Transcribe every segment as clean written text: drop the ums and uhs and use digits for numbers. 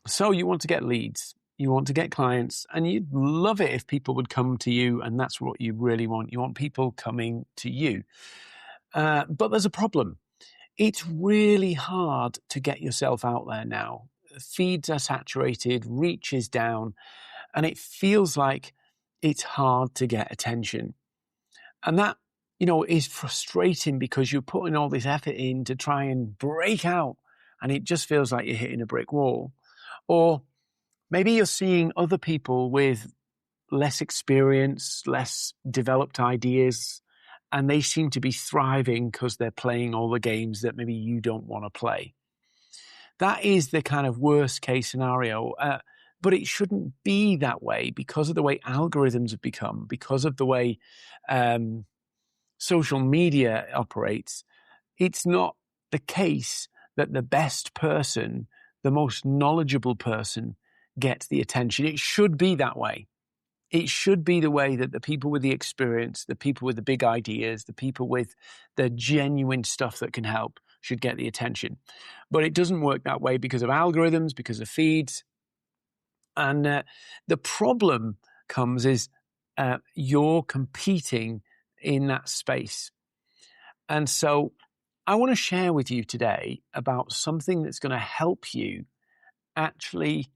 So you want to get leads, you want to get clients, and you'd love it if people would come to you, and that's what you really want. You want people coming to you. But there's a problem. It's really hard to get yourself out there now. Feeds are saturated, reach is down, and it feels like it's hard to get attention. And that, is frustrating because you're putting all this effort in to try and break out, and it just feels like you're hitting a brick wall. Or maybe you're seeing other people with less experience, less developed ideas, and they seem to be thriving because they're playing all the games that maybe you don't want to play. That is the kind of worst case scenario. But it shouldn't be that way because of the way algorithms have become, because of the way social media operates. It's not the case that the best person, the most knowledgeable person, gets the attention. It should be that way. It should be the way that the people with the experience, the people with the big ideas, the people with the genuine stuff that can help should get the attention. But it doesn't work that way because of algorithms, because of feeds. And the problem comes is you're competing in that space. And so I want to share with you today about something that's going to help you actually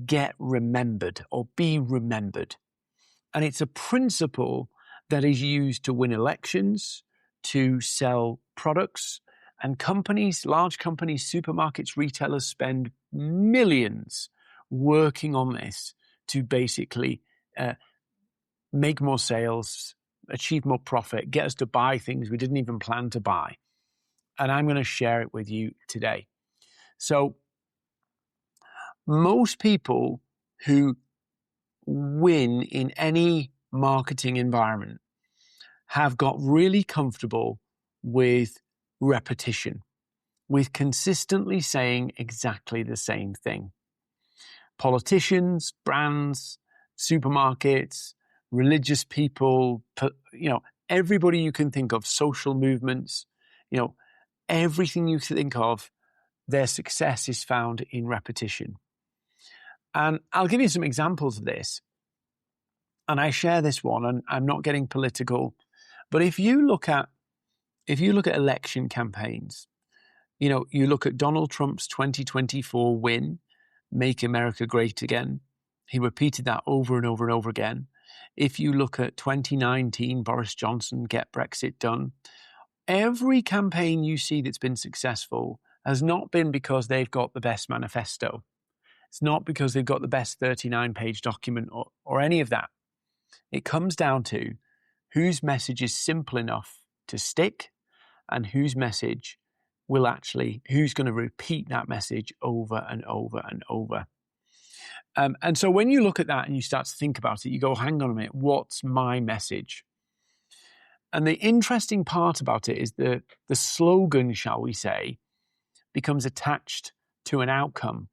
get remembered or be remembered. And it's a principle that is used to win elections, to sell products, and companies, large companies, supermarkets, retailers spend millions working on this to basically make more sales, achieve more profit, get us to buy things we didn't even plan to buy. And I'm going to share it with you today. So most people who win in any marketing environment have got really comfortable with repetition, with consistently saying exactly the same thing. Politicians, brands, supermarkets, religious people, everybody you can think of, social movements, everything you think of, their success is found in repetition. And I'll give you some examples of this. And I share this one, and I'm not getting political, but if you look at election campaigns, you look at Donald Trump's 2024 win, Make America Great Again. He repeated that over and over and over again. If you look at 2019, Boris Johnson, Get Brexit Done, every campaign you see that's been successful has not been because they've got the best manifesto. It's not because they've got the best 39-page document or any of that. It comes down to whose message is simple enough to stick and whose message who's going to repeat that message over and over and over. And so when you look at that and you start to think about it, you go, hang on a minute, what's my message? And the interesting part about it is the slogan, shall we say, becomes attached to an outcome.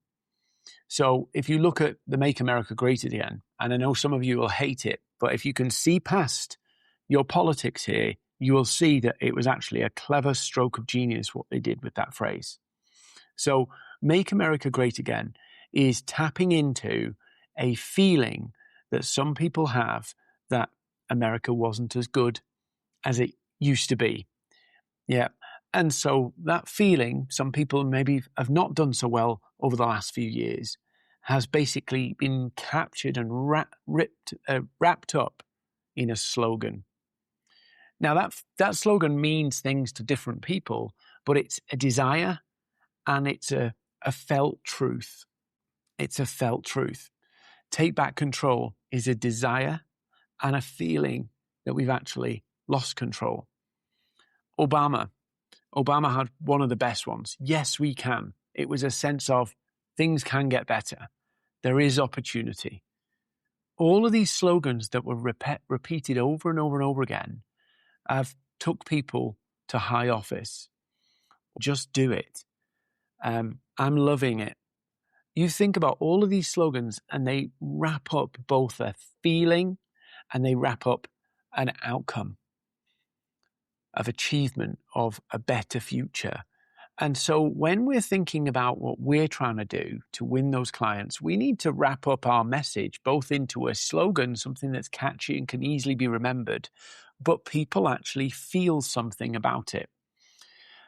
So if you look at the Make America Great Again, and I know some of you will hate it, but if you can see past your politics here, you will see that it was actually a clever stroke of genius what they did with that phrase. So Make America Great Again is tapping into a feeling that some people have that America wasn't as good as it used to be. Yeah. And so that feeling, some people maybe have not done so well over the last few years, has basically been captured and wrapped up in a slogan. Now that slogan means things to different people, but it's a desire and it's a felt truth. It's a felt truth. Take back control is a desire and a feeling that we've actually lost control. Obama had one of the best ones. Yes, we can. It was a sense of things can get better. There is opportunity. All of these slogans that were repeated over and over and over again have took people to high office. Just do it. I'm loving it. You think about all of these slogans and they wrap up both a feeling and they wrap up an outcome of achievement of a better future. And so when we're thinking about what we're trying to do to win those clients, we need to wrap up our message both into a slogan, something that's catchy and can easily be remembered, but people actually feel something about it.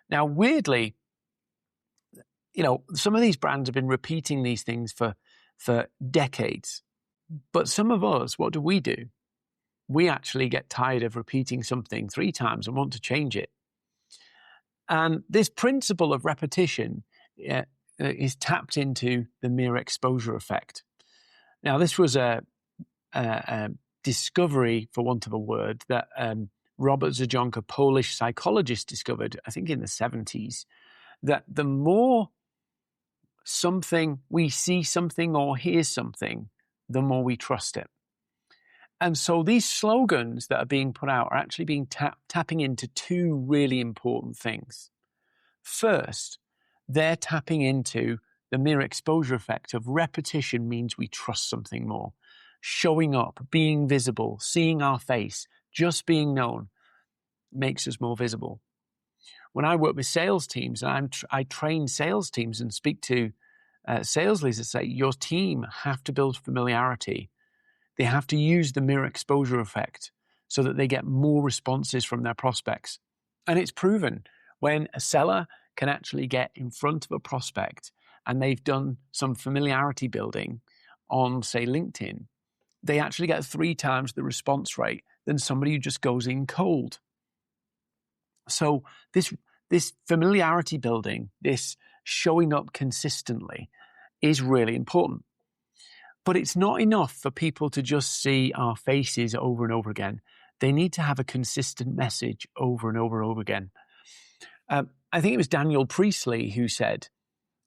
Now, weirdly, some of these brands have been repeating these things for decades. But some of us, what do? We actually get tired of repeating something 3 times and want to change it. And this principle of repetition is tapped into the mere exposure effect. Now, this was a discovery, for want of a word, that Robert Zajonka, Polish psychologist, discovered, I think in the 70s, that the more we see something or hear something, the more we trust it. And so these slogans that are being put out are actually being tapping into 2 really important things. First, they're tapping into the mere exposure effect of repetition means we trust something more. Showing up, being visible, seeing our face, just being known makes us more visible. When I work with sales teams, and I train sales teams and speak to sales leaders, say your team have to build familiarity. They have to use the mere exposure effect so that they get more responses from their prospects. And it's proven when a seller can actually get in front of a prospect and they've done some familiarity building on, say, LinkedIn, they actually get 3 times the response rate than somebody who just goes in cold. So this familiarity building, this showing up consistently is really important. But it's not enough for people to just see our faces over and over again. They need to have a consistent message over and over and over again. I think it was Daniel Priestley who said,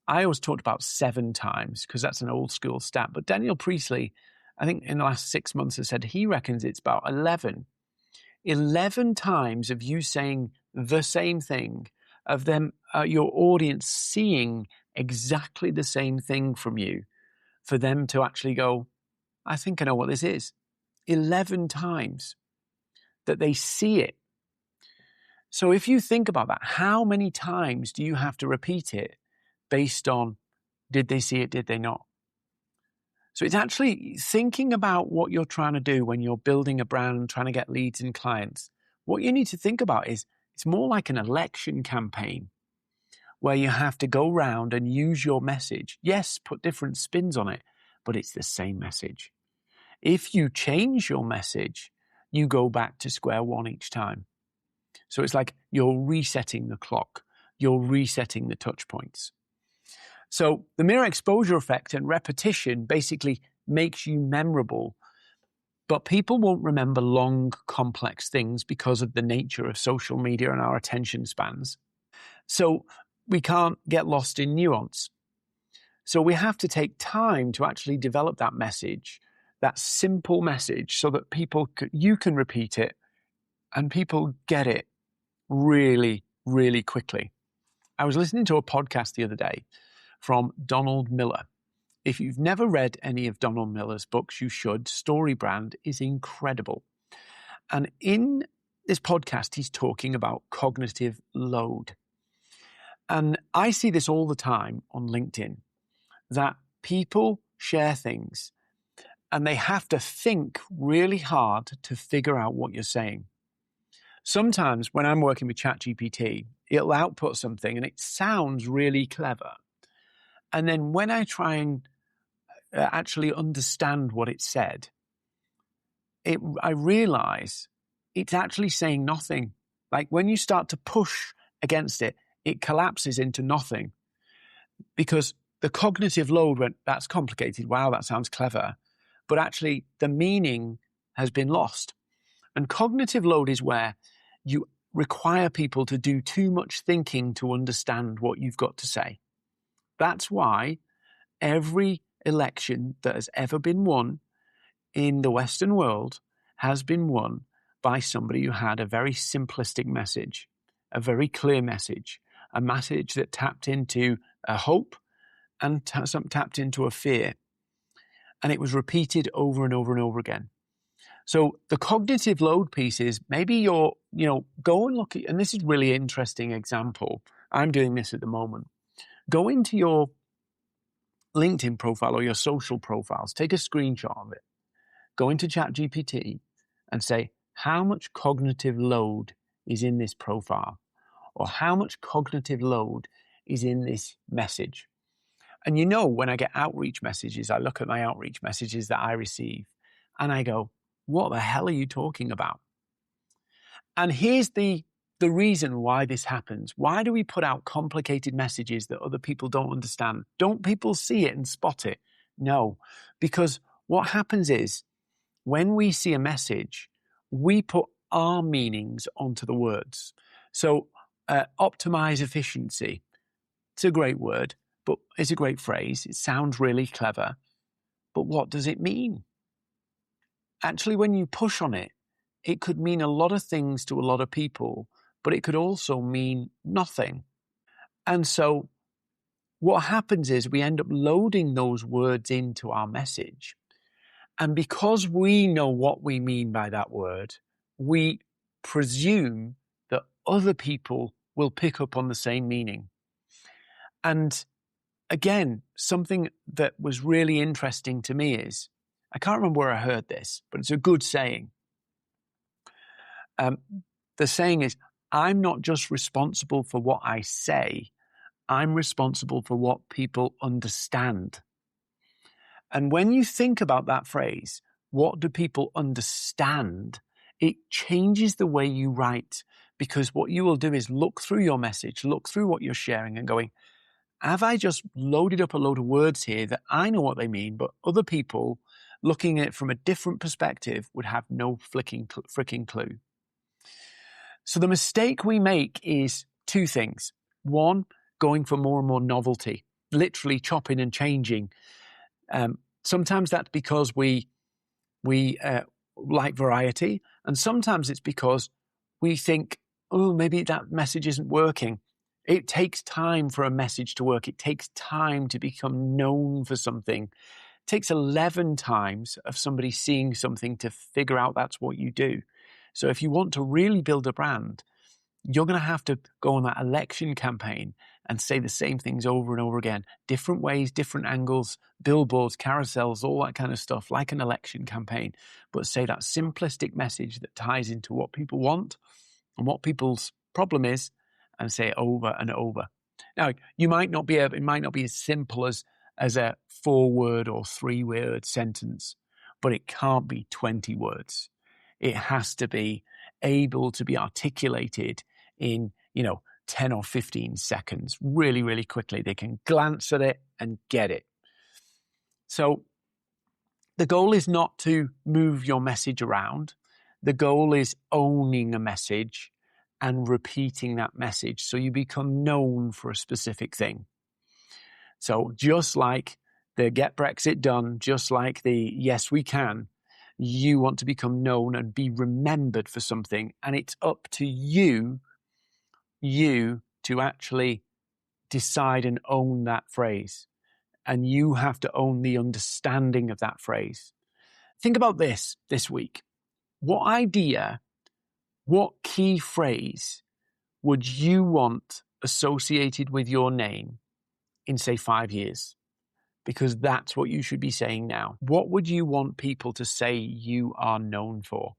I always talked about 7 times because that's an old school stat. But Daniel Priestley, I think in the last 6 months, has said he reckons it's about 11. 11 times of you saying the same thing, of them, your audience seeing exactly the same thing from you, for them to actually go, I think I know what this is. 11 times that they see it. So if you think about that, how many times do you have to repeat it based on did they see it, did they not? So it's actually thinking about what you're trying to do when you're building a brand, trying to get leads and clients. What you need to think about is it's more like an election campaign where you have to go round and use your message. Yes, put different spins on it, but it's the same message. If you change your message, you go back to square one each time. So it's like you're resetting the clock. You're resetting the touch points. So the mere exposure effect and repetition basically makes you memorable, but people won't remember long, complex things because of the nature of social media and our attention spans. So we can't get lost in nuance. So we have to take time to actually develop that message, that simple message, so that you can repeat it and people get it really, really quickly. I was listening to a podcast the other day from Donald Miller. If you've never read any of Donald Miller's books, you should. StoryBrand is incredible. And in this podcast, he's talking about cognitive load. And I see this all the time on LinkedIn, that people share things and they have to think really hard to figure out what you're saying. Sometimes when I'm working with ChatGPT, it'll output something and it sounds really clever. And then when I try and actually understand what it said, I realize it's actually saying nothing. Like when you start to push against it, it collapses into nothing. Because the cognitive load went, that's complicated. Wow, that sounds clever. But actually the meaning has been lost. And cognitive load is where you require people to do too much thinking to understand what you've got to say. That's why every election that has ever been won in the Western world has been won by somebody who had a very simplistic message, a very clear message, a message that tapped into a hope and tapped into a fear. And it was repeated over and over and over again. So the cognitive load piece is maybe go and look at, and this is really interesting example. I'm doing this at the moment. Go into your LinkedIn profile or your social profiles, take a screenshot of it, go into ChatGPT and say, how much cognitive load is in this profile? Or how much cognitive load is in this message? And you know, when I get outreach messages, I look at my outreach messages that I receive and I go, what the hell are you talking about? And here's the reason why this happens. Why do we put out complicated messages that other people don't understand? Don't people see it and spot it? No, because what happens is when we see a message, we put our meanings onto the words. So optimize efficiency. It's a great word, but it's a great phrase. It sounds really clever, but what does it mean? Actually, when you push on it, it could mean a lot of things to a lot of people, but it could also mean nothing. And so what happens is we end up loading those words into our message. And because we know what we mean by that word, we presume that other people will pick up on the same meaning. And again, something that was really interesting to me is, I can't remember where I heard this, but it's a good saying. The saying is, I'm not just responsible for what I say, I'm responsible for what people understand. And when you think about that phrase, what do people understand? It changes the way you write, because what you will do is look through your message, look through what you're sharing and going, have I just loaded up a load of words here that I know what they mean, but other people looking at it from a different perspective would have no freaking clue. So the mistake we make is two things. One, going for more and more novelty, literally chopping and changing. Sometimes that's because we like variety, and sometimes it's because we think, oh, maybe that message isn't working. It takes time for a message to work. It takes time to become known for something. It takes 11 times of somebody seeing something to figure out that's what you do. So if you want to really build a brand, you're going to have to go on that election campaign and say the same things over and over again, different ways, different angles, billboards, carousels, all that kind of stuff, like an election campaign, but say that simplistic message that ties into what people want and what people's problem is, and say it over and over. Now, it might not be as simple as a 4-word or 3-word sentence, but it can't be 20 words. It has to be able to be articulated in, 10 or 15 seconds, really, really quickly. They can glance at it and get it. So the goal is not to move your message around. The goal is owning a message and repeating that message so you become known for a specific thing. So just like the Get Brexit Done, just like the Yes We Can, you want to become known and be remembered for something. And it's up to you to actually decide and own that phrase. And you have to own the understanding of that phrase. Think about this week. What idea, what key phrase would you want associated with your name in, say, 5 years? Because that's what you should be saying now. What would you want people to say you are known for?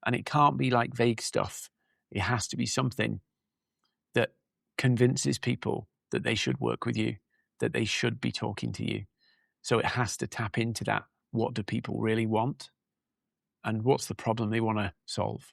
And it can't be like vague stuff. It has to be something that convinces people that they should work with you, that they should be talking to you. So it has to tap into that. What do people really want? And what's the problem they want to solve?